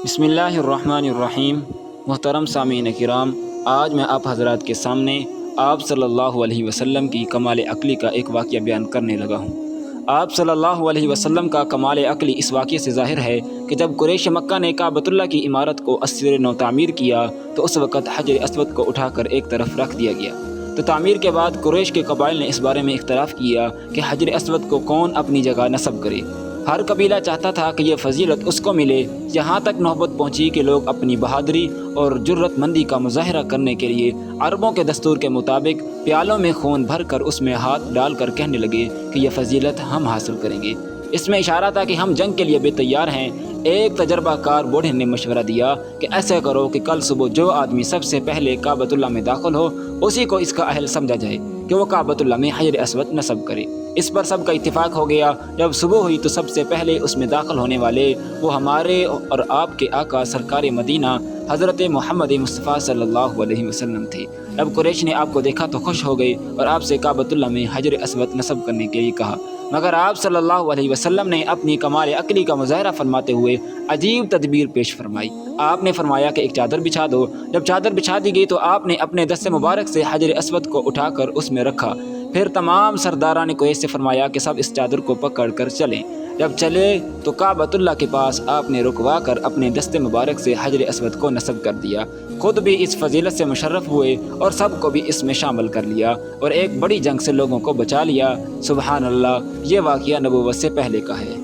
بسم اللہ الرحمن الرحیم۔ محترم سامعین کرام، آج میں آپ حضرات کے سامنے آپ صلی اللہ علیہ وسلم کی کمال عقلی کا ایک واقعہ بیان کرنے لگا ہوں۔ آپ صلی اللہ علیہ وسلم کا کمال عقلی اس واقعے سے ظاہر ہے کہ جب قریش مکہ نے کعبۃ اللہ کی عمارت کو ازسر نو تعمیر کیا تو اس وقت حجر اسود کو اٹھا کر ایک طرف رکھ دیا گیا۔ تو تعمیر کے بعد قریش کے قبائل نے اس بارے میں اختلاف کیا کہ حجر اسود کو کون اپنی جگہ نصب کرے۔ ہر قبیلہ چاہتا تھا کہ یہ فضیلت اس کو ملے، یہاں تک نوبت پہنچی کہ لوگ اپنی بہادری اور جرت مندی کا مظاہرہ کرنے کے لیے عربوں کے دستور کے مطابق پیالوں میں خون بھر کر اس میں ہاتھ ڈال کر کہنے لگے کہ یہ فضیلت ہم حاصل کریں گے۔ اس میں اشارہ تھا کہ ہم جنگ کے لیے بے تیار ہیں۔ ایک تجربہ کار بوڑھے نے مشورہ دیا کہ ایسا کرو کہ کل صبح جو آدمی سب سے پہلے کعبۃ اللہ میں داخل ہو اسی کو اس کا اہل سمجھا جائے کہ وہ کعبۃ اللہ میں حجر اسود نصب کرے۔ اس پر سب کا اتفاق ہو گیا۔ جب صبح ہوئی تو سب سے پہلے اس میں داخل ہونے والے وہ ہمارے اور آپ کے آقا سرکار مدینہ حضرت محمد مصطفیٰ صلی اللہ علیہ وسلم تھے۔ جب قریش نے آپ کو دیکھا تو خوش ہو گئی اور آپ سے کعبۃ اللہ میں حجر اسود نصب کرنے کے لیے کہا، مگر آپ صلی اللہ علیہ وسلم نے اپنی کمال عقلی کا مظاہرہ فرماتے ہوئے عجیب تدبیر پیش فرمائی۔ آپ نے فرمایا کہ ایک چادر بچھا دو۔ جب چادر بچھا دی گئی تو آپ نے اپنے دست مبارک سے حجر اسود کو اٹھا کر اس میں رکھا۔ پھر تمام سرداران قریش سے فرمایا کہ سب اس چادر کو پکڑ کر چلیں۔ جب چلے تو کعبۃ اللہ کے پاس آپ نے رکوا کر اپنے دست مبارک سے حجر اسود کو نصب کر دیا۔ خود بھی اس فضیلت سے مشرف ہوئے اور سب کو بھی اس میں شامل کر لیا اور ایک بڑی جنگ سے لوگوں کو بچا لیا۔ سبحان اللہ، یہ واقعہ نبوت سے پہلے کا ہے۔